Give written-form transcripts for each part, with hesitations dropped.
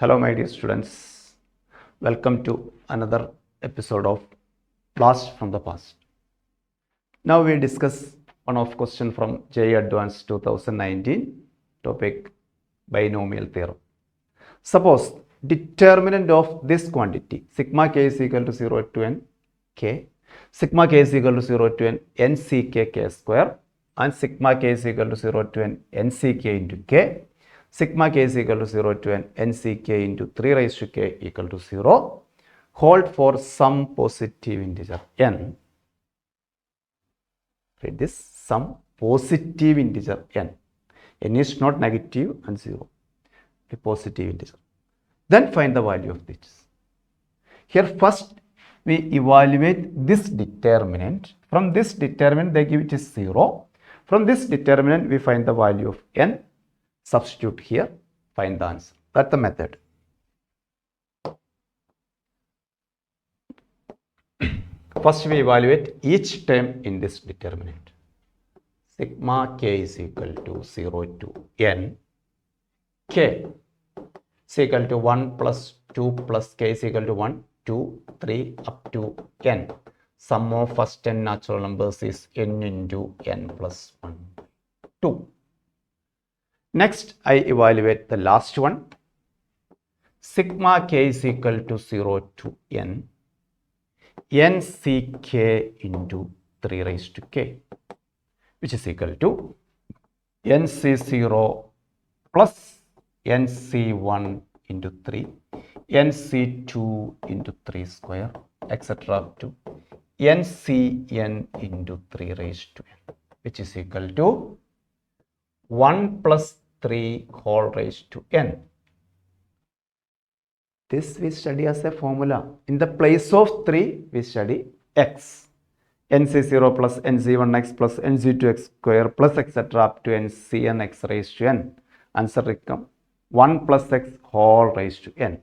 Hello my dear students, welcome to another episode of Blast from the Past. Now we discuss one of question from JEE Advanced 2019, topic binomial theorem. Suppose determinant of this quantity sigma k is equal to 0 to n k, sigma k is equal to 0 to n nck k square and sigma k is equal to 0 to n nck into k. Sigma k is equal to 0 to n nck into 3 raised to k equal to 0. Hold for some positive integer n. Read this, some positive integer n. N is not negative and 0. A positive integer. Then find the value of this. Here first we evaluate this determinant. From this determinant they give it is 0. From this determinant we find the value of n. Substitute here, find the answer. That's the method. First we evaluate each term in this determinant. Sigma k is equal to 0 to n. K is equal to 1 plus 2 plus k is equal to 1, 2, 3 up to n. Sum of first n natural numbers is n into n plus 1, 2. Next, I evaluate the last one. Sigma k is equal to 0 to n nck into 3 raised to k, which is equal to nc0 plus nc1 into 3, nc2 into 3 square, etc. up to ncn into 3 raised to n, which is equal to 1 plus 3 whole raised to n. This we study as a formula. In the place of 3, we study x. nc0 plus nc1x plus nc2x square plus etc. up to ncn x raised to n. Answer become 1 plus x whole raised to n.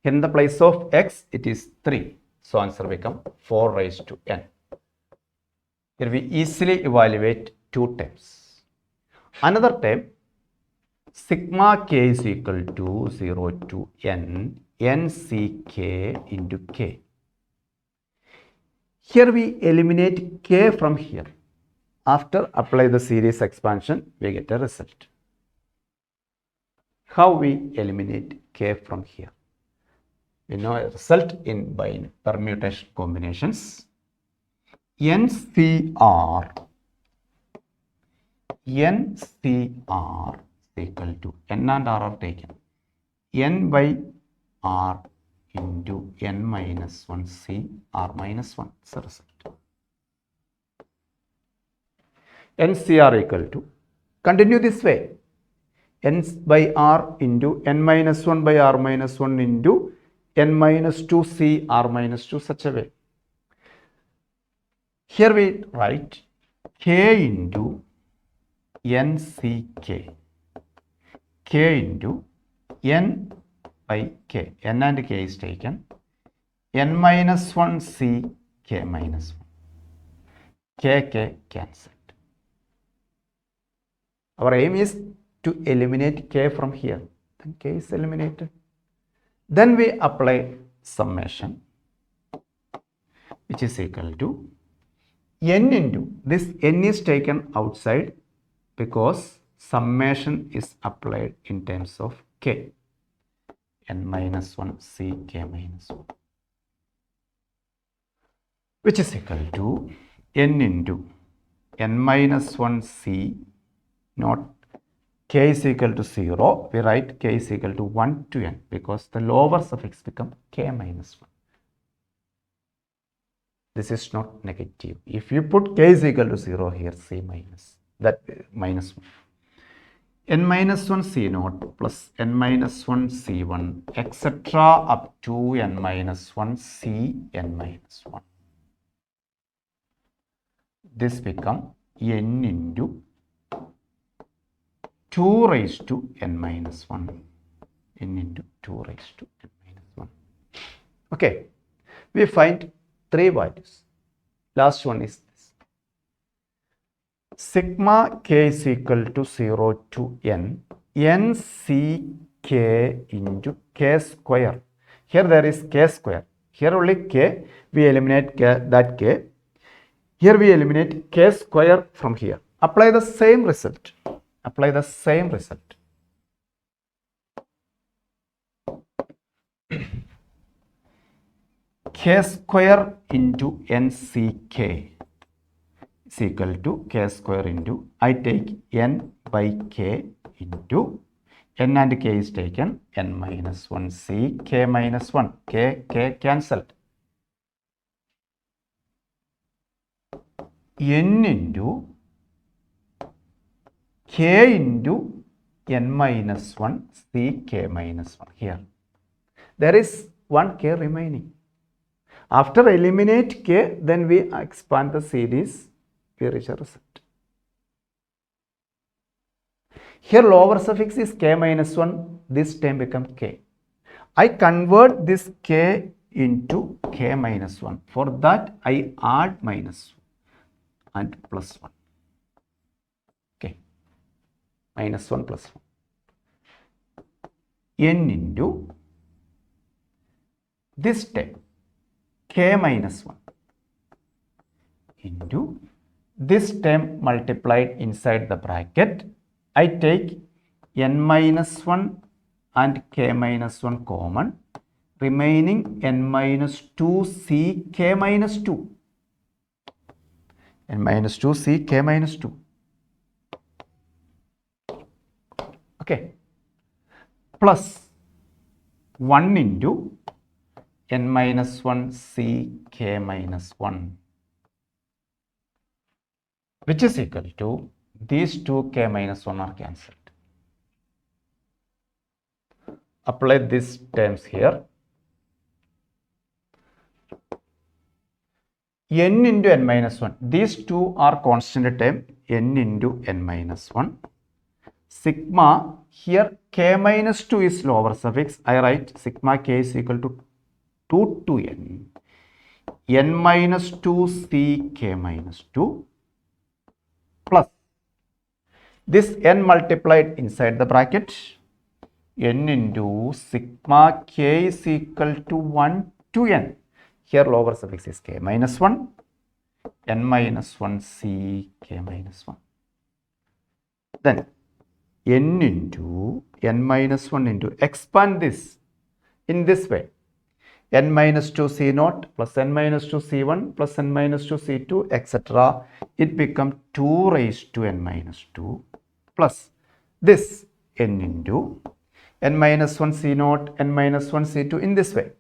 In the place of x, it is 3. So answer become 4 raised to n. Here we easily evaluate two terms. Another term, sigma k is equal to 0 to n nck into k. Here we eliminate k from here. After apply the series expansion, we get a result. How we eliminate k from here? We know a result in by permutation combinations. NCR is equal to n and r are taken. N by r into n minus 1 c r minus 1 is the result. NCR equal to, continue this way, n by r into n minus 1 by r minus 1 into n minus 2 c r minus 2, such a way. Here we write k into nck, k into n by k, n and k is taken, n minus 1 c k minus 1, k cancelled. Our aim is to eliminate k from here, then k is eliminated. Then we apply summation, which is equal to n into, this n is taken outside because summation is applied in terms of k, n minus 1 c k minus 1, which is equal to n into n minus 1 c, not k is equal to 0, we write k is equal to 1 to n because the lower suffix become k minus 1. This is not negative. If you put k is equal to 0 here, c minus, that minus 1. n minus 1 c naught plus n minus 1 c1 etc. up to n minus 1 c n minus 1. This become n into 2 raised to n minus 1, n into 2 raised to n minus 1. Okay, we find 3 values. Last one is this. Sigma k is equal to 0 to n nck k into k square. Here there is k square. Here only k. We eliminate that k. Here we eliminate k square from here. Apply the same result. Apply the same result. K square into nck is equal to k square into, I take n by k into, n and k is taken, n minus 1 c k minus 1, k cancelled. N into k into n minus 1 c k minus 1 here. There is one k remaining. After eliminate k, then we expand the series, we reach a result. Here lower suffix is k minus 1, this term becomes k. I convert this k into k minus 1. For that I add minus and plus 1. Okay, minus 1 plus 1. N into this term k minus 1 into this term multiplied inside the bracket. I take n minus 1 and k minus 1 common, remaining n minus 2 c k minus 2. N minus 2 c k minus 2. Okay. Plus 1 into n minus 1 c k minus 1, which is equal to, these two k minus 1 are cancelled. Apply these terms here. N into n minus 1. These two are constant term, n into n minus 1. Sigma, here k minus 2 is lower suffix. I write sigma k is equal to 2 to n. N minus 2 c k minus 2 plus this n multiplied inside the bracket, n into sigma k is equal to 1 to n. Here lower suffix is k minus 1, n minus 1 c k minus 1. Then n into n minus 1 into, expand this in this way, n minus 2 c naught plus n minus 2 c1 plus n minus 2 c2 etc. It becomes 2 raised to n minus 2 plus this n into n minus 1 c naught n minus 1 c2 in this way,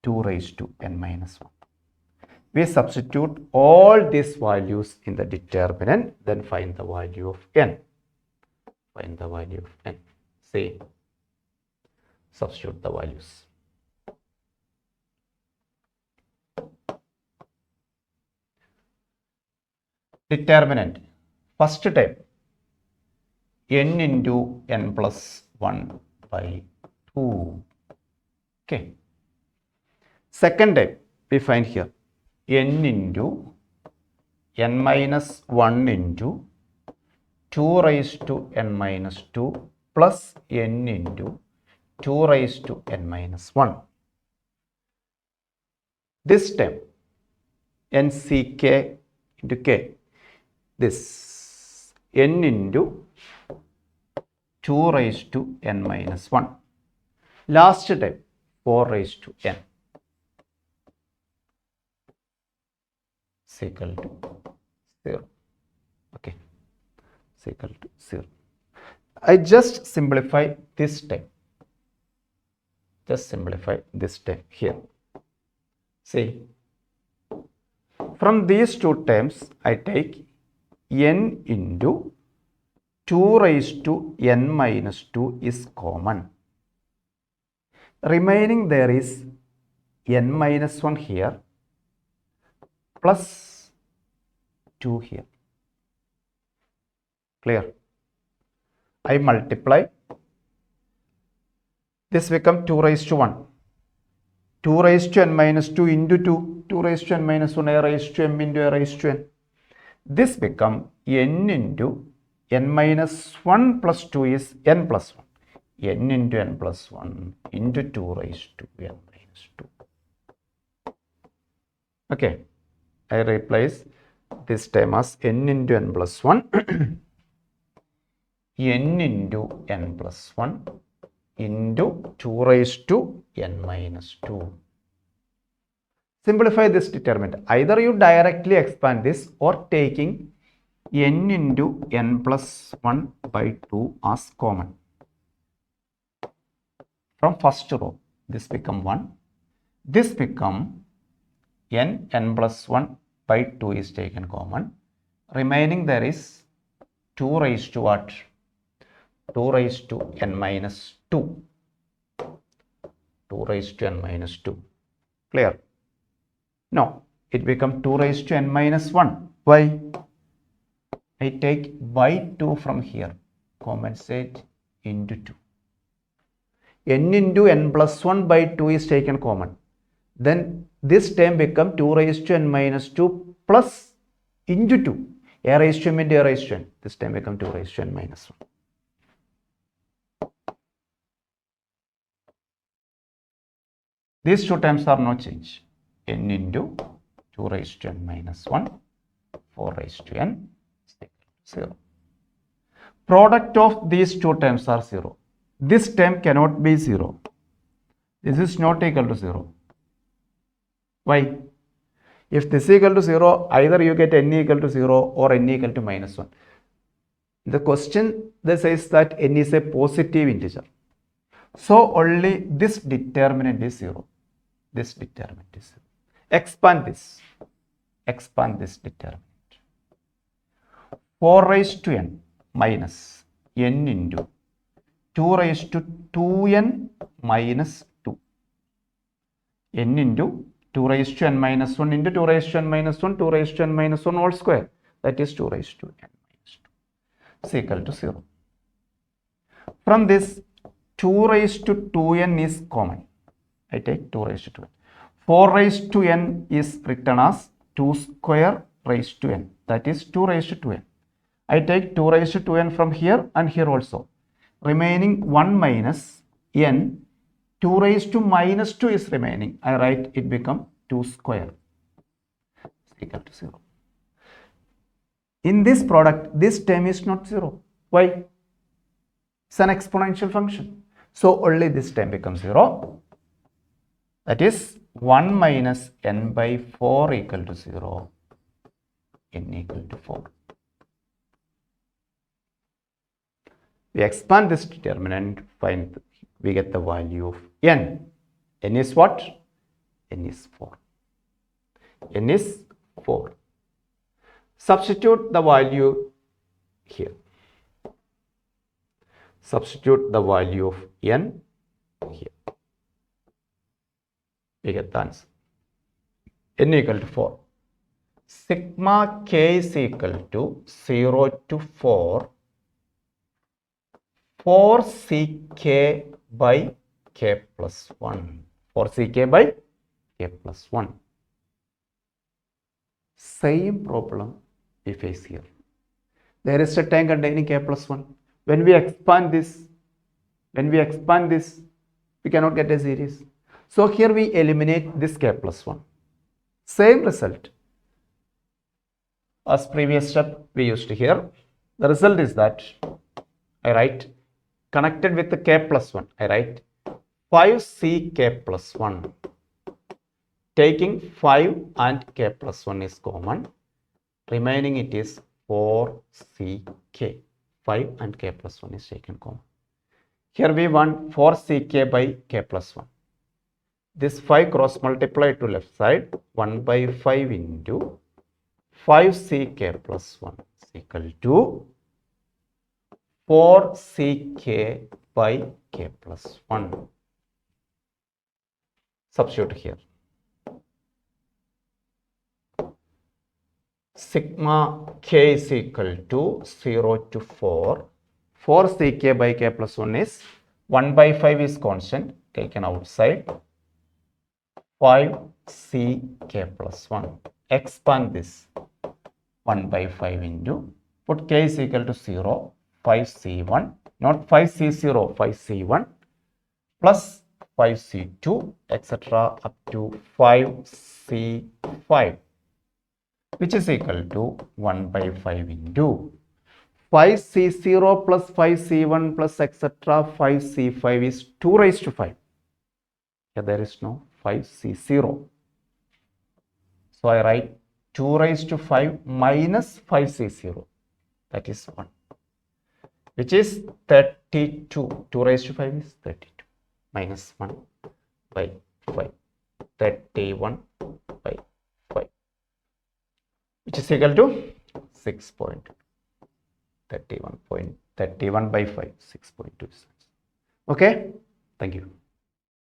2 raised to n minus 1. We substitute all these values in the determinant, then find the value of n. Find the value of n. See, substitute the values. Determinant, first term, n into n plus 1 by 2. Okay. Second term, we find here, n into n minus 1 into 2 raised to n minus 2 plus n into 2 raised to n minus 1. This term, nck into k, this n into 2 raised to n minus 1. Last term, 4 raised to n is equal to 0. Okay, is equal to 0. I just simplify this term. Just simplify this term here. See, from these two terms, I take n into 2 raised to n minus 2 is common. Remaining there is n minus 1 here plus 2 here. Clear? I multiply. This becomes 2 raised to 1. 2 raised to n minus 2 into 2. 2 raised to n minus 1 a raised to m into a raised to n. This becomes n into n minus 1 plus 2 is n plus 1. n into n plus 1 into 2 raised to n minus 2. Okay, I replace this term as n into n plus 1 n into n plus 1 into 2 raised to n minus 2. Simplify this determinant. Either you directly expand this or taking n into n plus 1 by 2 as common. From first row, this become 1. This become n plus 1 by 2 is taken common. Remaining there is 2 raised to what? 2 raised to n minus 2. 2 raised to n minus 2. Clear? No, it becomes 2 raised to n minus 1. Why? I take by 2 from here, compensate into 2. N into n plus 1 by 2 is taken common. Then this term becomes 2 raised to n minus 2 plus into 2. A raised to m into a raised to n. This term becomes 2 raised to n minus 1. These two terms are no change. N into 2 raised to n minus 1, 4 raised to n, 0. Product of these two terms are 0. This term cannot be 0. This is not equal to 0. Why? If this is equal to 0, either you get n equal to 0 or n equal to minus 1. The question says that n is a positive integer. So only this determinant is 0. This determinant is 0. Expand this determinant. 4 raised to n minus n into 2 raised to 2n minus 2. N into 2 raised to n minus 1 into 2 raised to n minus 1, 2 raised to n minus 1 whole square. That is 2 raised to n minus 2 is equal to 0. From this, 2 raised to 2n is common. I take 2 raised to 2n. 4 raised to n is written as 2 square raised to n. That is 2 raised to 2n. I take 2 raised to 2n from here and here also. Remaining 1 minus n, 2 raised to minus 2 is remaining. I write it become 2 square is equal to 0. In this product, this term is not 0. Why? It's an exponential function. So only this term becomes 0. That is 1 minus n by 4 equal to 0. N equal to 4. We expand this determinant, we get the value of n. N is what? N is 4. N is 4. Substitute the value here. Substitute the value of n here. We get the answer. N equal to 4. Sigma k is equal to 0 to 4 4ck by k plus 1. 4ck by k plus 1. Same problem we face here. There is a term containing k plus 1. When we expand this, we cannot get a series. So here we eliminate this k plus 1. Same result. As previous step we used here. The result is that I write connected with the k plus 1. I write 5ck plus 1. Taking 5 and k plus 1 is common. Remaining it is 4ck. 5 and k plus 1 is taken common. Here we want 4ck by k plus 1. This 5 cross multiply to left side. 1 by 5 into 5ck plus 1 is equal to 4ck by k plus 1. Substitute here. Sigma k is equal to 0 to 4. 4ck by k plus 1 is 1 by 5 is constant taken outside. 5ck plus 1. Expand this 1 by 5 into, put k is equal to 0, 5c1 not 5C0, 5C1 plus 5C2, etc. up to 5C5, which is equal to 1 by 5 into 5C0 plus 5C1 plus etc. 5C5 is 2 raised to 5. Here there is no 5C0. So I write 2 raised to 5 minus 5C0. That is 1. Which is 32. 2 raised to 5 is 32. Minus 1 by 5. 31 by 5. Which is equal to 6.31 by 5. 6.2. Okay. Thank you.